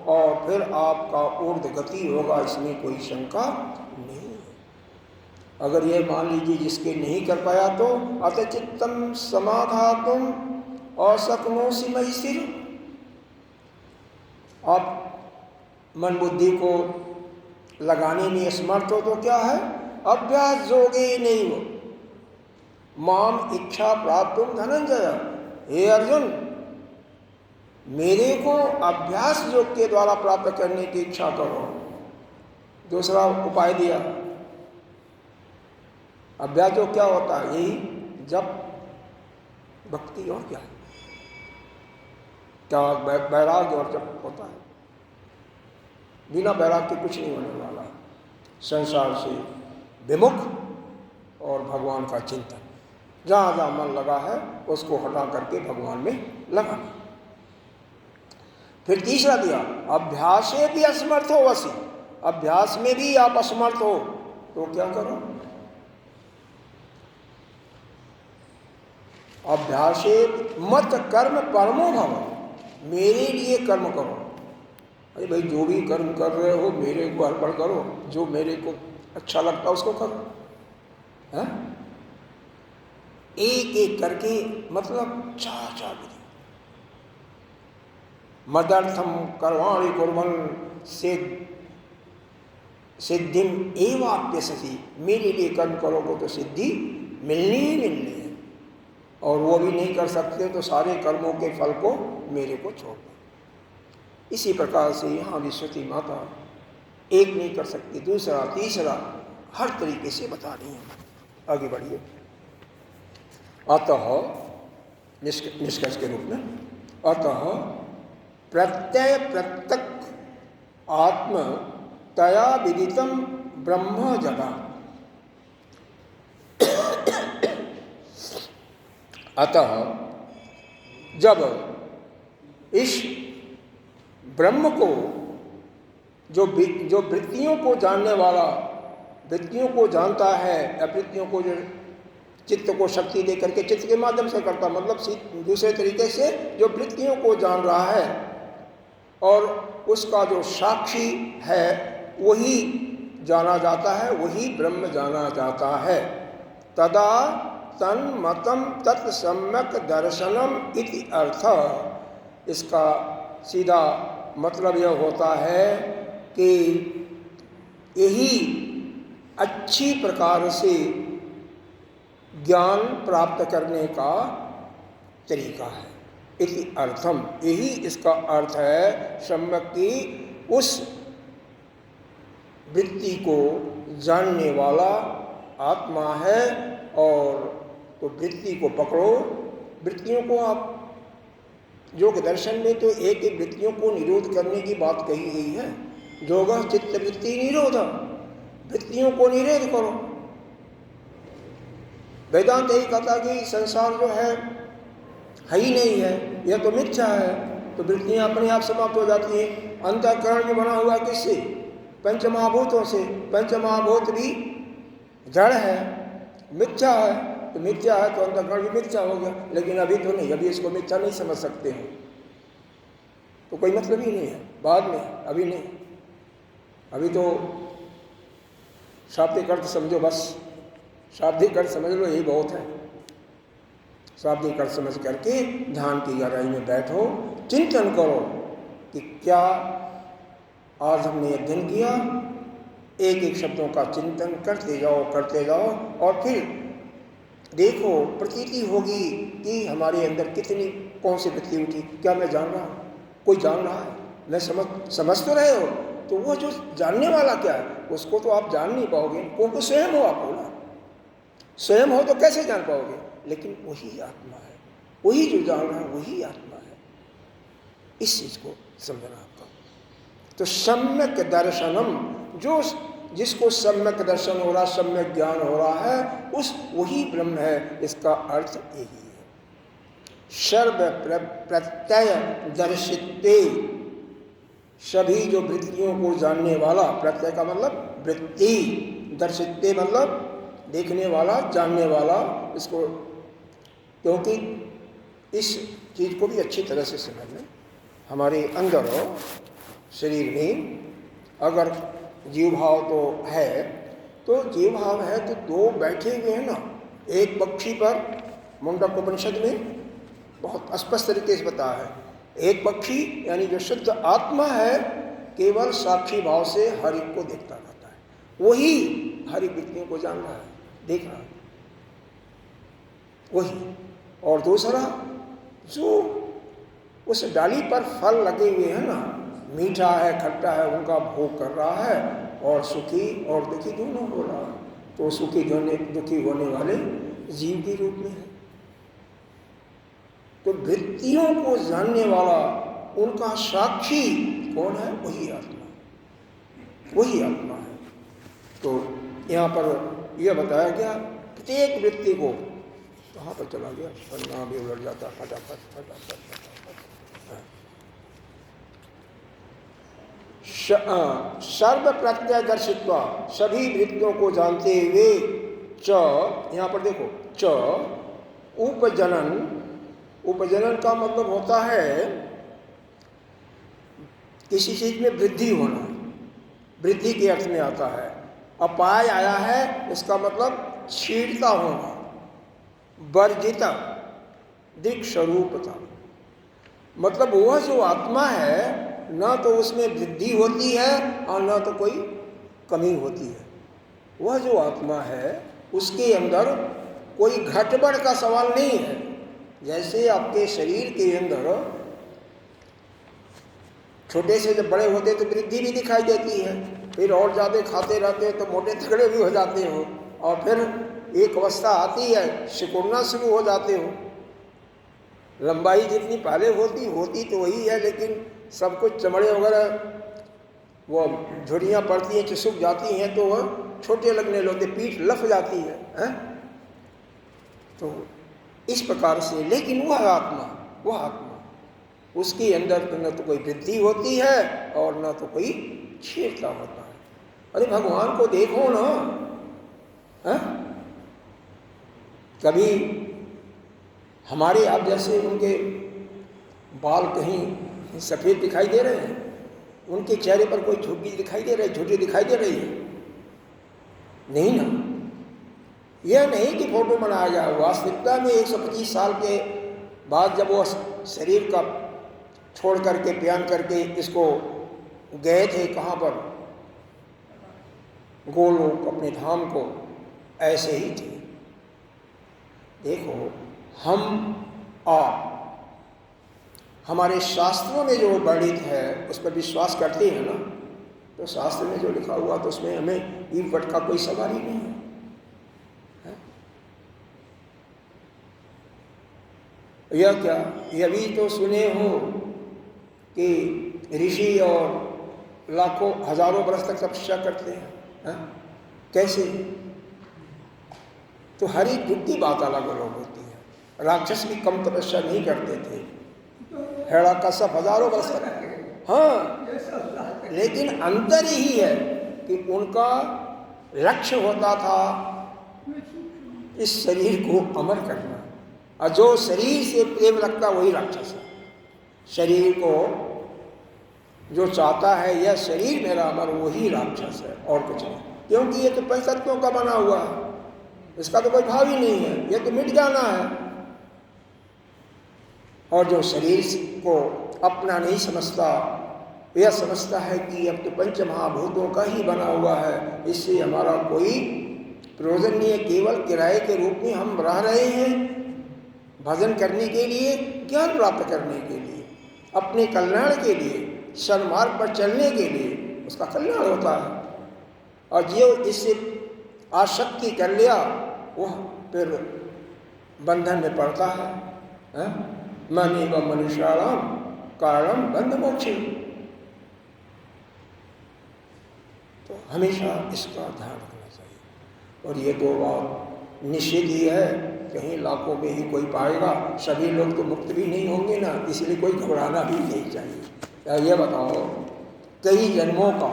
और फिर आपका ऊर्ध्व गति होगा, इसमें कोई शंका नहीं। अगर ये मान लीजिए जिसके नहीं कर पाया तो अत चित्तम समाधातुम अशक्नोषि मयि स्थिर। आप मन बुद्धि को लगाने में असमर्थ हो तो क्या है? अभ्यास योगे नहीं हो माम इच्छा प्राप्त धनंजय। हे अर्जुन, मेरे को अभ्यास योग के द्वारा प्राप्त करने की इच्छा करो। दूसरा उपाय दिया। अभ्यास योग क्या होता है? यही जब भक्ति और क्या क्या वैराग्य और जब होता है। बिना वैराग्य के कुछ नहीं होने वाला। संसार से विमुख और भगवान का चिंतन, जहाँ जहाँ मन लगा है उसको हटा करके भगवान में लगाना। फिर तीसरा दिया अभ्यासे भी असमर्थ हो वसी। अभ्यास में भी आप असमर्थ हो तो क्या करो? अभ्यासे मत कर्म परमो भव। मेरे लिए कर्म करो। अरे भाई, जो भी कर्म कर रहे हो मेरे को अर्पण करो, जो मेरे को अच्छा लगता उसको करो। है? एक एक करके, मतलब 4 विधि। मदर्थम कर्वाणि कुर्वन् सिद्धिम एवाप्यसति। मेरे लिए कर्म करोगे तो सिद्धि मिलनी ही मिलनी है, और वो भी नहीं कर सकते तो सारे कर्मों के फल को मेरे को छोड़ दो। इसी प्रकार से यहाँ विश्वती माता एक नहीं कर सकती, दूसरा तीसरा हर तरीके से बता रही हैं। आगे बढ़िए। अतः निष्कर्ष के रूप में, अतः प्रत्यय प्रत्यक आत्म तया विदितम ब्रह्म जगा। अतः जब इस ब्रह्म को जो वृत्तियों को जानने वाला, वृत्तियों को जानता है, या वृत्तियों को जो चित्त को शक्ति दे करके चित्त के माध्यम से करता, मतलब दूसरे तरीके से जो वृत्तियों को जान रहा है और उसका जो साक्षी है वही जाना जाता है, वही ब्रह्म जाना जाता है। तदा तन्मतम तत्सम्यक दर्शनम इति अर्थ। इसका सीधा मतलब यह होता है कि यही अच्छी प्रकार से ज्ञान प्राप्त करने का तरीका है। इति अर्थम, यही इसका अर्थ है। सम्यक की उस वृत्ति को जानने वाला आत्मा है, और तो वृत्ति को पकड़ो, वृत्तियों को आप योग दर्शन में तो एक एक वृत्तियों को निरोध करने की बात कही गई है। योग चित्त वृत्ति निरोध, वृत्तियों को निरोध करो। वेदांत यही कहता कि संसार जो है ही नहीं है, यह तो मिथ्या है, तो वृत्तियां अपने आप समाप्त हो जाती हैं। अंतःकरण में बना हुआ किससे? पंचमहाभूतों से। पंचमहाभूत भी जड़ है, मिथ्या है, तो मिथ्या है तो अंतःकरण भी मिथ्या हो गया। लेकिन अभी तो नहीं, अभी इसको मिथ्या नहीं समझ सकते हैं, तो कोई मतलब ही नहीं है। बाद में, अभी नहीं, अभी तो शाब्दिक अर्थ समझो, बस शाब्दिक अर्थ समझ लो, यही बहुत है। शाब्दिक अर्थ समझ करके ध्यान की गहराई में बैठो, चिंतन करो कि क्या आज हमने अध्ययन किया। एक एक शब्दों का चिंतन करते जाओ और फिर देखो, प्रतीति होगी कि हमारे अंदर कितनी कौन सी वृत्ति उठी। क्या मैं जान रहा हूँ? कोई जान रहा है? मैं समझ तो रहे हो, तो वो जो जानने वाला क्या है उसको तो आप जान नहीं पाओगे, क्योंकि स्वयं हो आप। बोला स्वयं हो तो कैसे जान पाओगे? लेकिन वही आत्मा है, वही जो जान रहा है वही आत्मा है। इस चीज को समझना आपका। तो सम्यक दर्शनम, जो जिसको सम्यक दर्शन हो रहा, सम्यक ज्ञान हो रहा है, उस वही ब्रह्म है। इसका अर्थ यही है। सर्व प्रत्यय दर्शिते, सभी जो वृत्तियों को जानने वाला, प्रत्यय का मतलब वृत्ति, दर्शिते मतलब देखने वाला, जानने वाला। इसको क्योंकि इस चीज को भी अच्छी तरह से समझना, हमारे अंदर शरीर में अगर जीव भाव तो है, तो जीव भाव है तो दो बैठे हुए हैं ना। एक पक्षी पर, मुंडक उपनिषद में बहुत स्पष्ट तरीके से बताया है, एक पक्षी यानी जो शुद्ध आत्मा है केवल साक्षी भाव से हर एक को देखता रहता है, वही हरि वृत्तियों को जान रहा है, देख रहा है वही। और दूसरा जो उस डाली पर फल लगे हुए हैं ना, मीठा है खट्टा है, उनका भोग कर रहा है और सुखी और दुखी दोनों हो रहा है, तो सुखी दुखी होने वाले जीव के रूप में है। तो वृत्तियों को जानने वाला, उनका साक्षी कौन है? वही आत्मा, वही आत्मा है। तो यहाँ पर यह बताया गया प्रत्येक वृत्ति को, कहाँ पर चला गया, पन्ना भी उलट जाता, फटाफट फटाफट। सर्व प्रत्यय दर्शित्वा, सभी वृत्तियों को जानते हुए, च, यहाँ पर देखो, च उपजनन, उपजनन का मतलब होता है किसी चीज में वृद्धि होना, वृद्धि के अर्थ में आता है। अपाय आया है, इसका मतलब छीड़ता होना, वर्जिता, दिक् स्वरूपता, मतलब वह जो आत्मा है ना तो उसमें वृद्धि होती है और ना तो कोई कमी होती है। वह जो आत्मा है उसके अंदर कोई घटबढ़ का सवाल नहीं है। जैसे आपके शरीर के अंदर छोटे से जब बड़े होते तो वृद्धि भी दिखाई देती है, फिर और ज़्यादा खाते रहते हैं तो मोटे तगड़े भी हो जाते हो, और फिर एक अवस्था आती है सिकुड़ना शुरू हो जाते हो। लंबाई जितनी पहले होती तो वही है, लेकिन सब कुछ चमड़े वगैरह वो झुर्रियाँ पड़ती हैं, चिसुक जाती हैं तो वह छोटे लगने लगते, पीठ लफ जाती है? तो इस प्रकार से, लेकिन वह आत्मा उसके अंदर न तो कोई वृद्धि होती है और न तो कोई छीड़ता होता है। अरे भगवान को देखो ना, कभी हमारे आप जैसे उनके बाल कहीं सफ़ेद दिखाई दे रहे हैं, उनके चेहरे पर कोई झुर्री दिखाई दे रही, झुर्री दिखाई दे रही है? नहीं ना। यह नहीं कि फोटो बनाया गया, वास्तविकता में 125 साल के बाद जब वो शरीर का छोड़ करके प्यान करके इसको गए थे, कहाँ पर, गोलोक, अपने धाम को, ऐसे ही थे। देखो हम आप हमारे शास्त्रों में जो वर्णित है उस पर विश्वास करते हैं ना, तो शास्त्र में जो लिखा हुआ तो उसमें हमें ईट वट का कोई सवाल ही नहीं है। यह क्या, यह भी तो सुने हो कि ऋषि और लाखों हजारों वर्ष तक तपस्या करते हैं, हाँ? कैसे? तो हर एक युग की बात अलग अलग होती है। राक्षस भी कम तपस्या नहीं करते थे, हिरण्यकश्यप हजारों वर्ष तक, हाँ, लेकिन अंतर यही है कि उनका लक्ष्य होता था इस शरीर को अमर करना, और जो शरीर से प्रेम रखता वही राक्षस है। शरीर को जो चाहता है यह शरीर मेरा अमर, वही राक्षस है और कुछ नहीं, क्योंकि ये तो पंचतत्वों का बना हुआ है, इसका तो कोई भाव ही नहीं है, ये तो मिट जाना है। और जो शरीर को अपना नहीं समझता, यह समझता है कि अब तो पंच महाभूतों का ही बना हुआ है, इससे हमारा कोई प्रयोजन नहीं है, केवल किराए के रूप में हम रह रहे हैं भजन करने के लिए, ज्ञान प्राप्त करने के लिए, अपने कल्याण के लिए, सन्मार्ग पर चलने के लिए, उसका कल्याण होता है। और जो इससे आसक्ति कर लिया वह फिर बंधन में पड़ता है। मन एव मनुष्याणाम कारणम बंध मोक्ष। तो हमेशा इसका ध्यान रखना चाहिए। और ये दो बात निश्चित ही है, कहीं लाखों में ही कोई पाएगा, सभी लोग तो मुक्त भी नहीं होंगे ना, इसलिए कोई घबराना भी नहीं चाहिए। ये बताओ, कई जन्मों का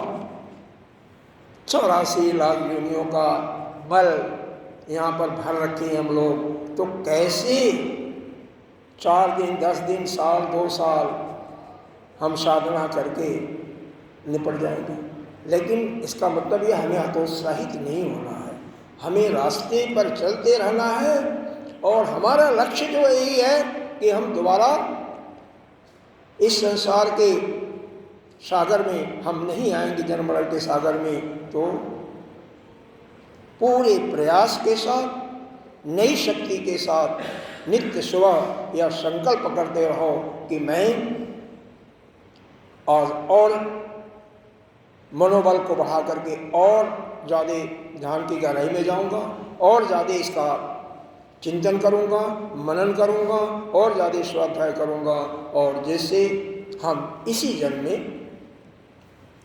84 लाख योनियों का बल यहाँ पर भर रखे हैं हम लोग, तो कैसे 4 दिन 10 दिन साल 2 साल हम साधना करके निपट जाएंगे। लेकिन इसका मतलब यह हमें हतोत्साहित नहीं होना है, हमें रास्ते पर चलते रहना है। और हमारा लक्ष्य जो यही है कि हम दोबारा इस संसार के सागर में हम नहीं आएंगे, जन्म मरण के सागर में। तो पूरे प्रयास के साथ, नई शक्ति के साथ नित्य सुबह यह संकल्प करते रहो कि मैं और मनोबल को बढ़ा करके और ज़्यादा ध्यान की गहराई में जाऊंगा, और ज़्यादा इसका चिंतन करूंगा, मनन करूंगा, और ज़्यादा स्वाध्याय करूंगा, और जैसे हम इसी जन्म में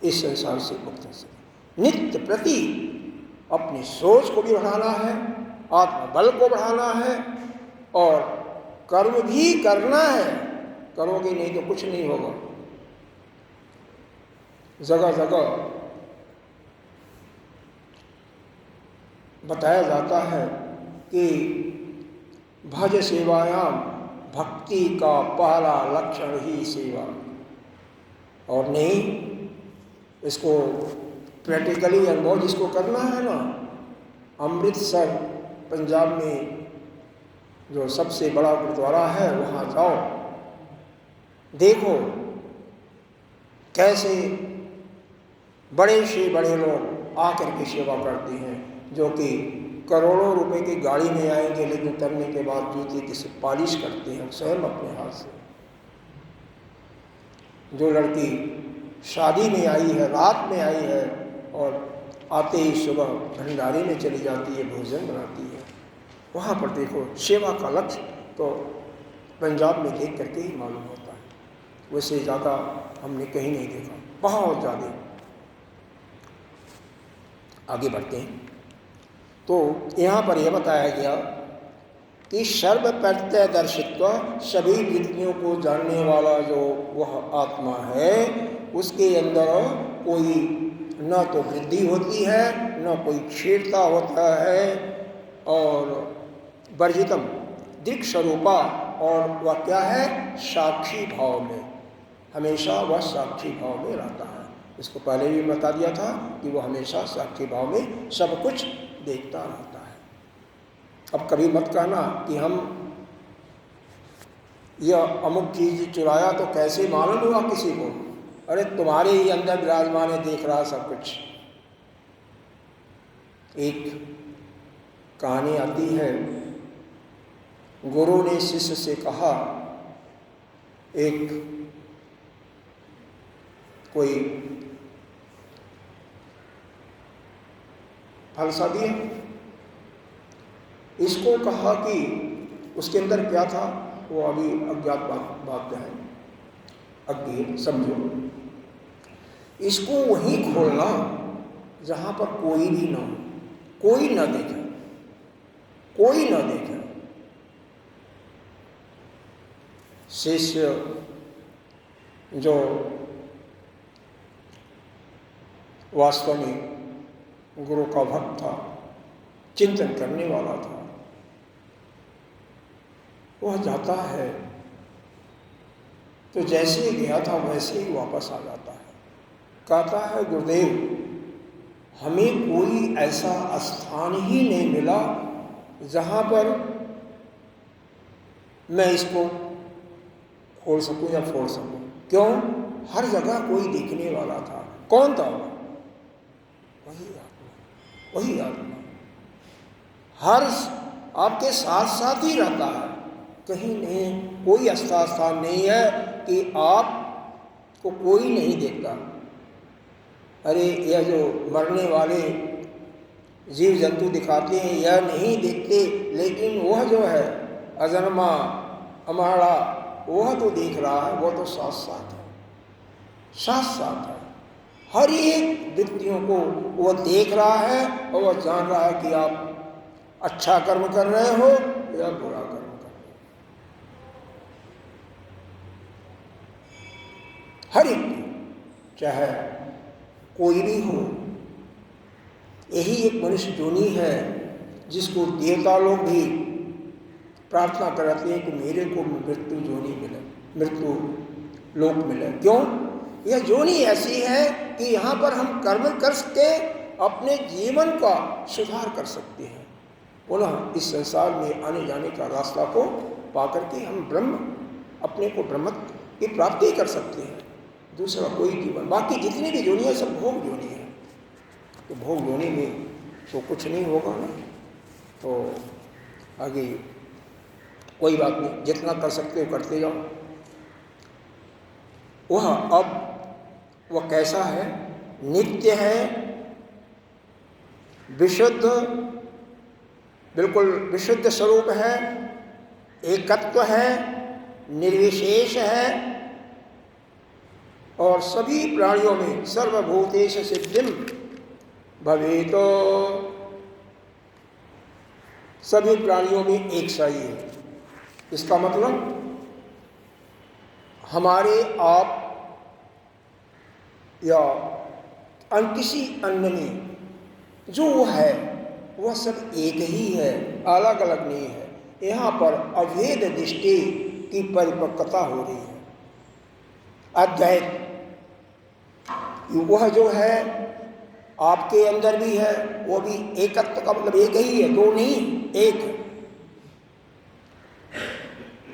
इस संसार से मुक्त हो सके। नित्य प्रति अपनी सोच को भी बढ़ाना है, आत्मबल को बढ़ाना है, और कर्म भी करना है। करोगे नहीं तो कुछ नहीं होगा। जगह जगह बताया जाता है कि भज सेवायाम, भक्ति का पहला लक्षण ही सेवा। और नहीं, इसको प्रैक्टिकली अनुभव जिसको करना है ना, अमृतसर पंजाब में जो सबसे बड़ा गुरुद्वारा है वहाँ जाओ, देखो कैसे बड़े से बड़े लोग आकर के सेवा करते हैं, जो कि करोड़ों रुपए की गाड़ी में आएंगे, लेकिन उतरने के बाद जूते की पॉलिश करते हैं स्वयं अपने हाथ से। जो लड़की शादी में आई है, रात में आई है, और आते ही सुबह भंडारे में चली जाती है, भोजन बनाती है, वहाँ पर देखो सेवा का लक्ष्य तो पंजाब में देख करके ही मालूम होता है। वैसे ज़्यादा हमने कहीं नहीं देखा, बहुत ज़्यादा। आगे बढ़ते हैं। तो यहाँ पर यह बताया गया कि सर्व प्रत्यदर्शित्व, सभी वृत्तियों को जानने वाला जो वह आत्मा है, उसके अंदर कोई न तो वृद्धि होती है, न कोई क्षीणता होता है, और वर्जितम दृक् स्वरूपा, और वह क्या है, साक्षी भाव में, हमेशा वह साक्षी भाव में रहता है। इसको पहले भी बता दिया था कि वह हमेशा साक्षी भाव में सब कुछ देखता रहता है। अब कभी मत कहना कि हम यह अमुक चीज चुराया तो कैसे मालूम हुआ किसी को। अरे तुम्हारे ही अंदर विराजमान है, देख रहा सब कुछ। एक कहानी आती है, गुरु ने शिष्य से कहा, एक कोई फल सा दिया, इसको कहा कि उसके अंदर क्या था, वो अभी अज्ञात बात है, अज्ञेय समझो। इसको वहीं खोलना जहाँ पर कोई भी ना हो, कोई ना देखे, कोई ना देखे। शिष्य जो वास्तव में गुरु का भक्त था, चिंतन करने वाला था, वह जाता है तो जैसे ही गया था वैसे ही वापस आ जाता है। कहता है गुरुदेव, हमें कोई ऐसा स्थान ही नहीं मिला जहाँ पर मैं इसको खोल सकूं या फोड़ सकूं। क्यों? हर जगह कोई देखने वाला था। कौन था? वही आत्मा, वही आत्मा हर आपके साथ साथ ही रहता है। कहीं नहीं, कोई ऐसा स्थान नहीं है कि आपको कोई नहीं देखता। अरे यह जो मरने वाले जीव जंतु दिखाते हैं यह नहीं देखते, लेकिन वह जो है अजन्मा अमरा, वह तो देख रहा है, वह तो साथ साथ है, साथ साथ है। हर एक व्यक्तियों को वह देख रहा है और वह जान रहा है कि आप अच्छा कर्म कर रहे हो या बुरा कर्म कर रहे हो। हर एक, चाहे कोई भी हो। यही एक मनुष्य जोनी है जिसको देवता लोग भी प्रार्थना करते हैं कि मेरे को मृत्यु जोनी मिले, मृत्यु लोक मिले। क्यों? यह जोनी ऐसी है कि यहाँ पर हम कर्म करके अपने जीवन का सुधार कर सकते हैं। पुनः इस संसार में आने जाने का रास्ता को पाकर के हम ब्रह्म, अपने को ब्रह्मत्व की प्राप्ति कर सकते हैं। दूसरा कोई जीवन, बाकी जितनी भी जोनियाँ सब भोग जोनी है। तो भोग जोनी में तो कुछ नहीं होगा ना, तो आगे कोई बात नहीं, जितना कर सकते हो करते जाओ। वह अब वह कैसा है? नित्य है, विशुद्ध, बिल्कुल विशुद्ध स्वरूप है, एकत्व है, निर्विशेष है और सभी प्राणियों में सर्वभूतेश सिद्धिम भवेतो, सभी प्राणियों में एक सा ही है। इसका मतलब हमारे आप या किसी अन्य में जो वो है वह सब एक ही है, अलग अलग नहीं है। यहाँ पर अभेद दृष्टि की परिपक्वता हो रही है। अद्वैत वह जो है आपके अंदर भी है, वो भी एकत्व का मतलब एक ही है, दो नहीं, एक है।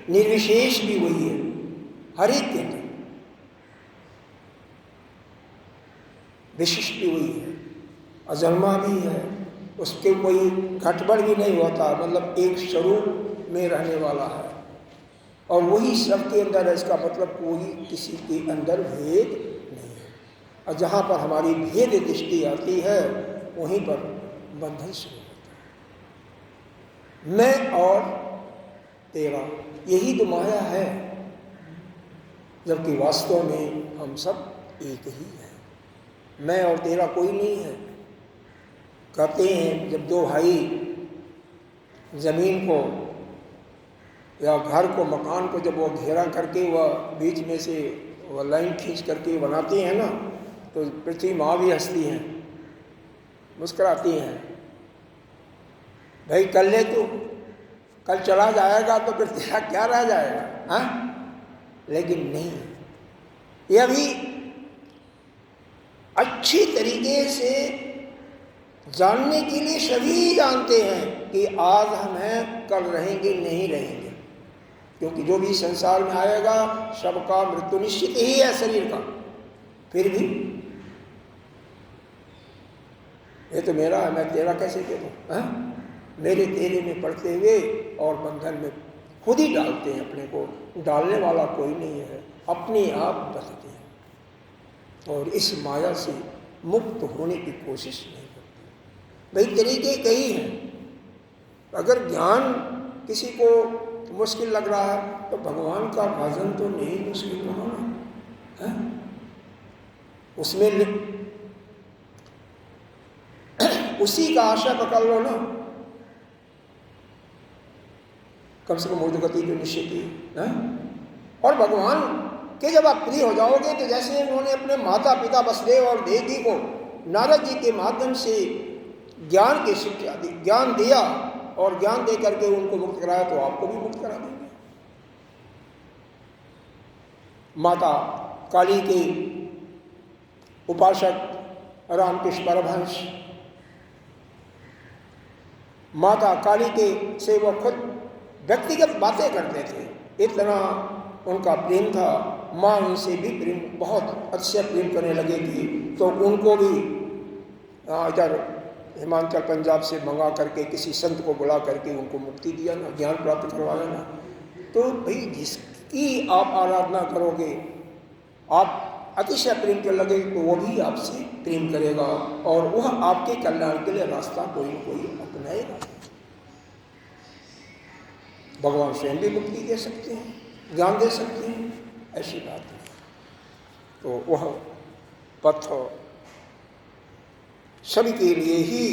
निर्विशेष भी वही है, हर एक के अंदर विशिष्ट भी वही है, अजन्मा भी है, उसके कोई घटबड़ भी नहीं होता, मतलब एक स्वरूप में रहने वाला है और वही सबके अंदर है। इसका मतलब कोई किसी के अंदर भेद नहीं है। और जहाँ पर हमारी भेद दृष्टि आती है वहीं पर बंधन शुरू होता है। मैं और तेरा, यही तो माया है, जबकि वास्तव में हम सब एक ही हैं। मैं और तेरा कोई नहीं है। कहते हैं जब दो भाई जमीन को या घर को, मकान को जब वो घेरा करके वह बीच में से वह लाइन खींच करके बनाते हैं ना, तो पृथ्वी माँ भी हंसती हैं, मुस्कुराती हैं, भाई कर ले तू, कल चला जाएगा तो फिर तेरा क्या रह जाएगा, हाँ? लेकिन नहीं, यह भी अच्छी तरीके से जानने के लिए सभी जानते हैं कि आज हम हैं, कल रहेंगे नहीं रहेंगे, क्योंकि जो भी संसार में आएगा सबका मृत्यु निश्चित ही है शरीर का। फिर भी ये तो मेरा है, मैं तेरा कैसे दे दूं? मेरे तेरे में पड़ते हुए और बंधन में खुद ही डालते हैं अपने को, डालने वाला कोई नहीं है, अपने आप बचते हैं और इस माया से मुक्त होने की कोशिश नहीं करते। भाई तरीके कई हैं। अगर ज्ञान किसी को मुश्किल लग रहा है, तो भगवान का भजन तो नहीं मुश्किल होगा है? उसमें उसी का आशा पकड़ लो ना, कम से कम उद्गति जो निश्चित है। और भगवान के जब आप प्रिय हो जाओगे तो जैसे उन्होंने अपने माता पिता वसुदेव और देवकी को नारद जी के माध्यम से ज्ञान की शिक्षा दी, ज्ञान दिया और ज्ञान दे करके उनको मुक्त कराया, तो आपको भी मुक्त करा देंगे। माता काली के उपासक रामकृष्ण परमहंस माता काली के से वो खुद व्यक्तिगत बातें करते थे, इतना उनका प्रेम था। माँ उनसे भी प्रेम, बहुत अच्छे प्रेम करने लगे थी, तो उनको भी इधर हिमाचल पंजाब से मंगा करके किसी संत को बुला करके उनको मुक्ति दिया ना, ज्ञान प्राप्त करवाया ना। तो भाई जिसकी आप आराधना करोगे, आप अतिशय प्रेम कर लगे, तो वो भी आपसे प्रेम करेगा और वह आपके कल्याण के लिए रास्ता कोई न कोई अपनाएगा। भगवान स्वयं भी मुक्ति दे सकते हैं, ज्ञान दे सकते हैं, ऐसी बात है। तो वह पथ सभी के लिए ही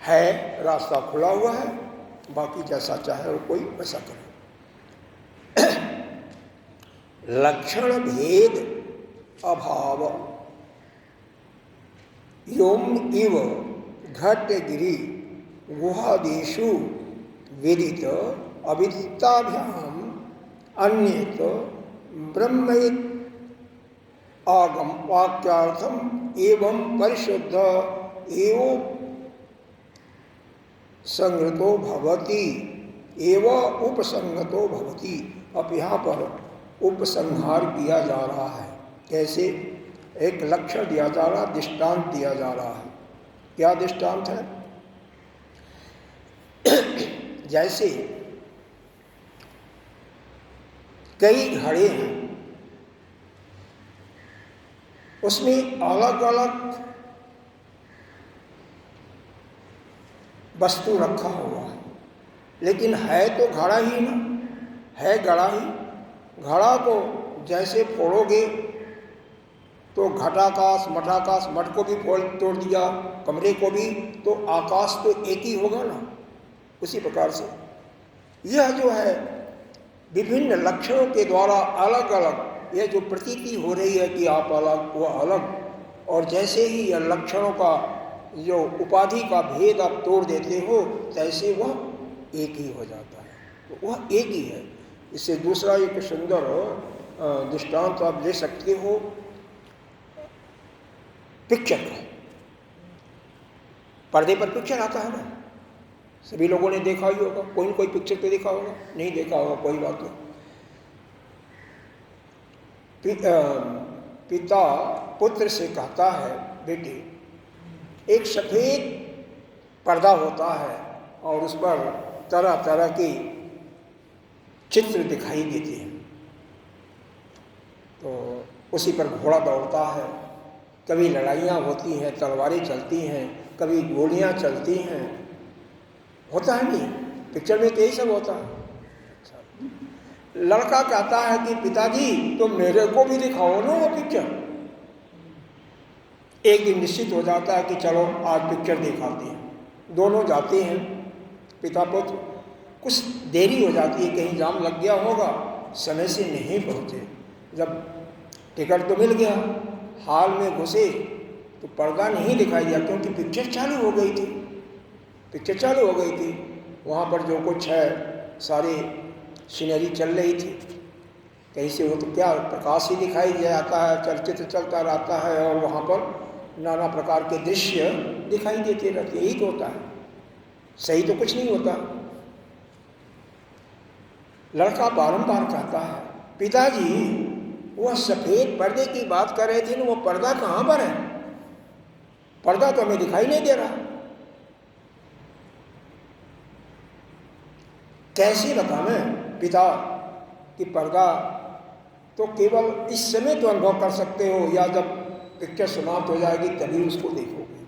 है, रास्ता खुला हुआ है, बाकी जैसा चाहे वो कोई वैसा करे। लक्षण भेद अभाव योम इव घटगिरि गुहादिषु विदित अविदिताभ्याम अन्यत ब्रह्मैत आगम वाक्यार्थम एवं परिशुद्ध एवं संगतो भवति एवं उपसंगतो भवति। अब यहाँ पर उपसंहार किया जा रहा है। कैसे? एक लक्षण दिया जा रहा, दृष्टांत दिया जा रहा है। क्या दृष्टांत है? जैसे कई घड़े हैं, उसमें अलग अलग वस्तु रखा हुआ है, लेकिन है तो घड़ा ही ना, है घड़ा ही। घड़ा को जैसे फोड़ोगे तो घटाकाश मठाकाश, मठ को भी तोड़ दिया, कमरे को भी, तो आकाश तो एक ही होगा ना। उसी प्रकार से यह जो है विभिन्न लक्षणों के द्वारा अलग अलग यह जो प्रतीति हो रही है कि आप अलग वह अलग, और जैसे ही यह लक्षणों का जो उपाधि का भेद आप तोड़ देते हो, तैसे वह एक ही हो जाता है, तो वह एक ही है। इससे दूसरा एक सुंदर दृष्टांत आप ले सकते हो पिक्चर का। पर्दे पर पिक्चर आता है ना, सभी लोगों ने देखा ही होगा, कोई न कोई पिक्चर तो देखा होगा, नहीं देखा होगा कोई बात नहीं। पिता पुत्र से कहता है, बेटे एक सफ़ेद पर्दा होता है और उस पर तरह तरह के चित्र दिखाई देते हैं, तो उसी पर घोड़ा दौड़ता है, कभी लड़ाइयाँ होती हैं, तलवारें चलती हैं, कभी गोलियाँ चलती हैं, होता है नहीं पिक्चर में, तो यही सब होता है। लड़का कहता है कि पिताजी तो मेरे को भी दिखाओ ना वो पिक्चर। एक दिन निश्चित हो जाता है कि चलो आज पिक्चर दिखाते हैं। दोनों जाते हैं, पिता पुत्र। कुछ देरी हो जाती है, कहीं जाम लग गया होगा, समय से नहीं पहुँचे। जब टिकट तो मिल गया, हॉल में घुसे तो पर्दा नहीं दिखाई दिया, क्योंकि पिक्चर चालू हो गई थी। पिक्चर चालू हो गई थी, वहाँ पर जो कुछ है सारी सीनरी चल रही थी, कहीं से वो तो क्या प्रकाश ही दिखाई जाता है, चलचित्र चलता रहता है और वहाँ पर नाना प्रकार के दृश्य दिखाई देते रहते, यही तो होता है, सही तो कुछ नहीं होता। लड़का बारंबार कहता है, पिताजी वह सफ़ेद पर्दे की बात कर रहे थे ना, वो पर्दा कहाँ पर है? पर्दा तो हमें दिखाई नहीं दे रहा। कैसे बतावें पिता कि पर्दा तो केवल इस समय तो अनुभव कर सकते हो, या जब पिक्चर समाप्त हो जाएगी तभी उसको देखोगे।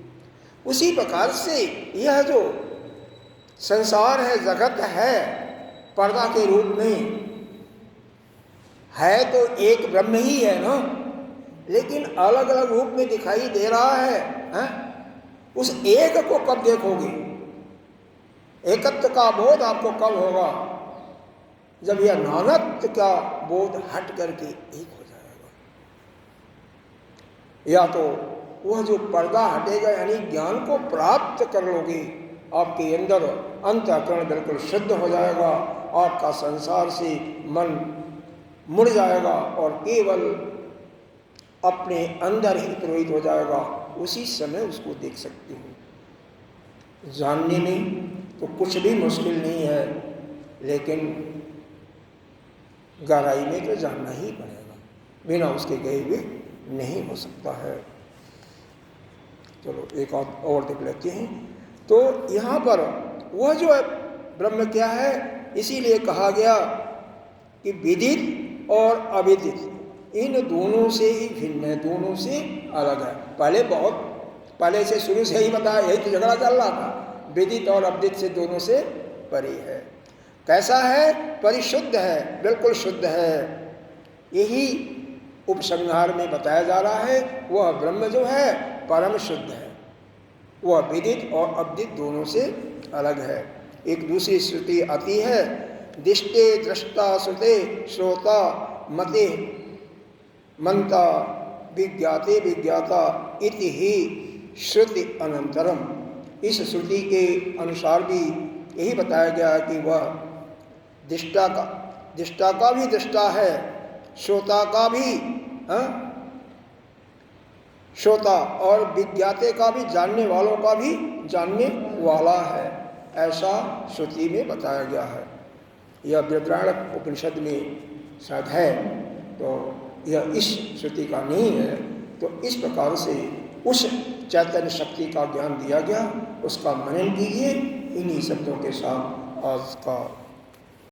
उसी प्रकार से यह जो संसार है, जगत है, पर्दा के रूप में है तो एक ब्रह्म ही है ना, लेकिन अलग अलग रूप में दिखाई दे रहा है, हैं? उस एक को कब देखोगे? एकत्व का बोध आपको कब होगा? जब यह नानत्व का बोध हट करके एक हो जाएगा। या तो वह जो पर्दा हटेगा, यानी ज्ञान को प्राप्त कर लोगे, आपके अंदर अंतःकरण बिल्कुल शुद्ध हो जाएगा, आपका संसार से मन मुड़ जाएगा और केवल अपने अंदर ही प्रवाहित हो जाएगा। उसी समय उसको देख सकते हो। जानने में तो कुछ भी मुश्किल नहीं है, लेकिन गहराई में तो जानना ही पड़ेगा, बिना उसके गए हुए नहीं हो सकता है। चलो एक और देख लेते हैं। तो यहाँ पर वह जो है ब्रह्म क्या है, इसीलिए कहा गया कि विदित और अविदित इन दोनों से ही भिन्न है, दोनों से अलग है। पहले से शुरू से ही बताया, यही तो झगड़ा चल रहा था, विदित और अविदित से दोनों से परे है। कैसा है? परिशुद्ध है, बिल्कुल शुद्ध है। यही उपसंहार में बताया जा रहा है। वह ब्रह्म जो है परम शुद्ध है, वह विदित और अविदित दोनों से अलग है। एक दूसरी श्रुति आती है, दिष्टे दृष्टा श्रुते श्रोता मते मंता विज्ञाते विज्ञाता इति ही श्रुति अनंतरम। इस श्रुति के अनुसार भी यही बताया गया कि वह दृष्टा का भी दृष्टा है, श्रोता का भी श्रोता, और विज्ञाते का भी, जानने वालों का भी जानने वाला है, ऐसा श्रुति में बताया गया है। यह बृहदारण्यक उपनिषद में शायद है, तो यह इस श्रुति का नहीं है। तो इस प्रकार से उस चैतन्य शक्ति का ज्ञान दिया गया, उसका मनन कीजिए। इन्हीं शब्दों के साथ आज का